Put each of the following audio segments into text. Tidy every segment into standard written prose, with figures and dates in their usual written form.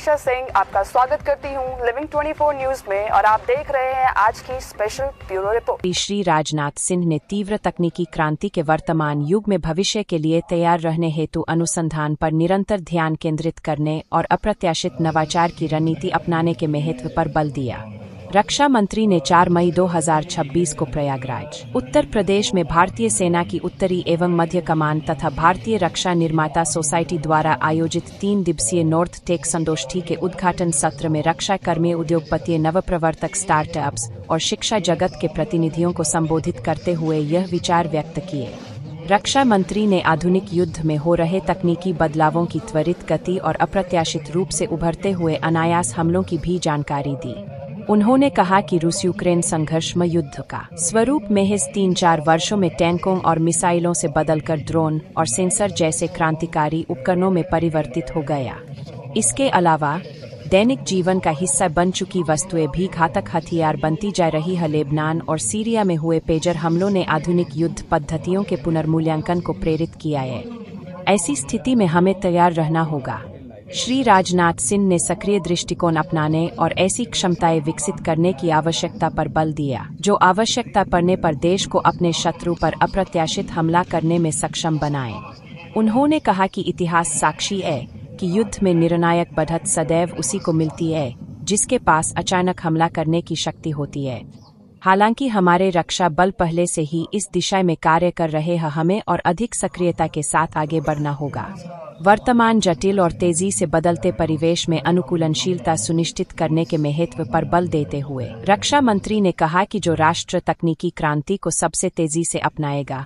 मनीषा सिंह आपका स्वागत करती हूं लिविंग 24 न्यूज में और आप देख रहे हैं आज की special bureau report. Shri Rajnath Singh ने तीव्र तकनीकी क्रांति के वर्तमान युग में भविष्य के लिए तैयार रहने हेतु अनुसंधान पर निरंतर ध्यान केंद्रित करने और अप्रत्याशित नवाचार की रणनीति अपनाने के महत्व पर बल दिया। रक्षा मंत्री ने 4 मई 2026 को प्रयागराज, उत्तर प्रदेश में भारतीय सेना की उत्तरी एवं मध्य कमान तथा भारतीय रक्षा निर्माता सोसाइटी द्वारा आयोजित 3 दिवसीय नॉर्थ टेक संगोष्ठी के उद्घाटन सत्र में रक्षा कर्मी, उद्योगपति, नवप्रवर्तक, स्टार्टअप्स और शिक्षा जगत के प्रतिनिधियों को संबोधित करते हुए यह विचार व्यक्त किए। रक्षा मंत्री ने आधुनिक युद्ध में हो रहे तकनीकी बदलावों की त्वरित गति और अप्रत्याशित रूप से उभरते हुए अनायास हमलों की भी जानकारी दी। उन्होंने कहा कि रूस यूक्रेन संघर्ष में युद्ध का स्वरूप महज 3-4 वर्षों में टैंकों और मिसाइलों से बदलकर ड्रोन और सेंसर जैसे क्रांतिकारी उपकरणों में परिवर्तित हो गया। इसके अलावा दैनिक जीवन का हिस्सा बन चुकी वस्तुएं भी घातक हथियार बनती जा रही है। लेबनान और सीरिया में हुए पेजर हमलों ने आधुनिक युद्ध पद्धतियों के पुनर्मूल्यांकन को प्रेरित किया है। ऐसी स्थिति में हमें तैयार रहना होगा। श्री राजनाथ सिंह ने सक्रिय दृष्टिकोण अपनाने और ऐसी क्षमताएं विकसित करने की आवश्यकता पर बल दिया जो आवश्यकता पड़ने पर देश को अपने शत्रु पर अप्रत्याशित हमला करने में सक्षम बनाए। उन्होंने कहा कि इतिहास साक्षी है कि युद्ध में निर्णायक बढ़त सदैव उसी को मिलती है जिसके पास अचानक हमला करने की शक्ति होती है। हालांकि हमारे रक्षा बल पहले से ही इस दिशा में कार्य कर रहे हैं। हमें और अधिक सक्रियता के साथ आगे बढ़ना होगा। वर्तमान जटिल और तेजी से बदलते परिवेश में अनुकूलनशीलता सुनिश्चित करने के महत्व पर बल देते हुए रक्षा मंत्री ने कहा कि जो राष्ट्र तकनीकी क्रांति को सबसे तेजी से अपनाएगा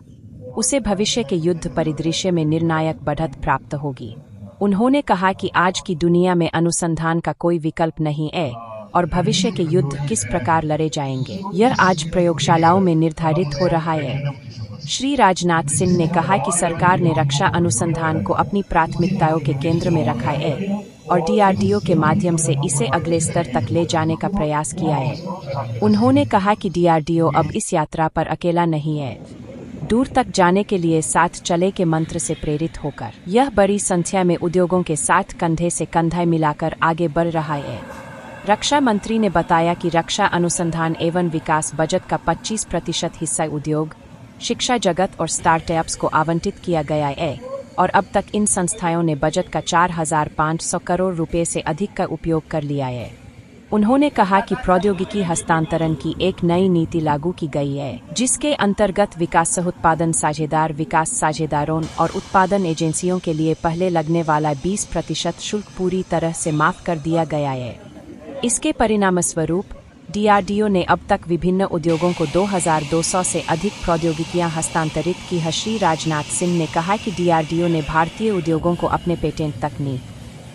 उसे भविष्य के युद्ध परिदृश्य में निर्णायक बढ़त प्राप्त होगी। उन्होंने कहा कि आज की दुनिया में अनुसंधान का कोई विकल्प नहीं है और भविष्य के युद्ध किस प्रकार लड़े जाएंगे यह आज प्रयोगशालाओं में निर्धारित हो रहा है। श्री राजनाथ सिंह ने कहा कि सरकार ने रक्षा अनुसंधान को अपनी प्राथमिकताओं के केंद्र में रखा है और DRDO के माध्यम से इसे अगले स्तर तक ले जाने का प्रयास किया है। उन्होंने कहा कि DRDO अब इस यात्रा पर अकेला नहीं है। दूर तक जाने के लिए साथ चले के मंत्र से प्रेरित होकर यह बड़ी संख्या में उद्योगों के साथ कंधे से कंधा मिलाकर आगे बढ़ रहा है। रक्षा मंत्री ने बताया कि रक्षा अनुसंधान एवं विकास बजट का 25% हिस्सा उद्योग, शिक्षा जगत और स्टार्टअप्स को आवंटित किया गया है और अब तक इन संस्थाओं ने बजट का 4,500 करोड़ रुपए से अधिक का उपयोग कर लिया है। उन्होंने कहा कि प्रौद्योगिकी हस्तांतरण की एक नई नीति लागू की गई है जिसके अंतर्गत विकास सह उत्पादन साझेदार, विकास साझेदारों और उत्पादन एजेंसियों के लिए पहले लगने वाला 20% शुल्क पूरी तरह से माफ कर दिया गया है। इसके परिणामस्वरूप DRDO ने अब तक विभिन्न उद्योगों को 2,200 से अधिक प्रौद्योगिकियां हस्तांतरित की हैं। श्री राजनाथ सिंह ने कहा कि DRDO ने भारतीय उद्योगों को अपने पेटेंट तकनीक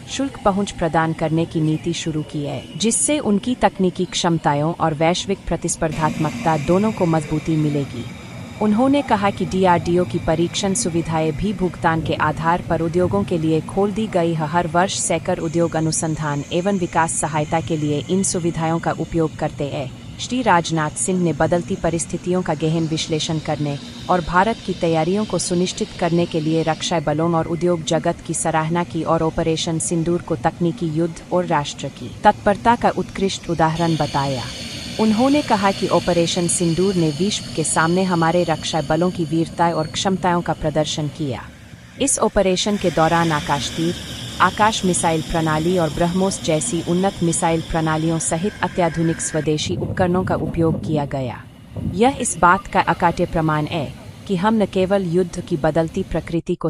शुल्क पहुंच प्रदान करने की नीति शुरू की है जिससे उनकी तकनीकी क्षमताओं और वैश्विक प्रतिस्पर्धात्मकता दोनों को मजबूती मिलेगी। उन्होंने कहा कि DRDO की परीक्षण सुविधाएं भी भुगतान के आधार पर उद्योगों के लिए खोल दी गई है। हर वर्ष सैकड़ों उद्योग अनुसंधान एवं विकास सहायता के लिए इन सुविधाओं का उपयोग करते हैं। श्री राजनाथ सिंह ने बदलती परिस्थितियों का गहन विश्लेषण करने और भारत की तैयारियों को सुनिश्चित करने के लिए रक्षा बलों और उद्योग जगत की सराहना की और ऑपरेशन सिंदूर को तकनीकी युद्ध और राष्ट्र की तत्परता का उत्कृष्ट उदाहरण बताया। उन्होंने कहा कि ऑपरेशन सिंदूर ने विश्व के सामने हमारे रक्षा बलों की वीरता और क्षमताओं का प्रदर्शन किया। इस ऑपरेशन के दौरान आकाश तीर, आकाश मिसाइल प्रणाली और ब्रह्मोस जैसी उन्नत मिसाइल प्रणालियों सहित अत्याधुनिक स्वदेशी उपकरणों का उपयोग किया गया। यह इस बात का अकाट्य प्रमाण है कि हम न केवल युद्ध की बदलती प्रकृति को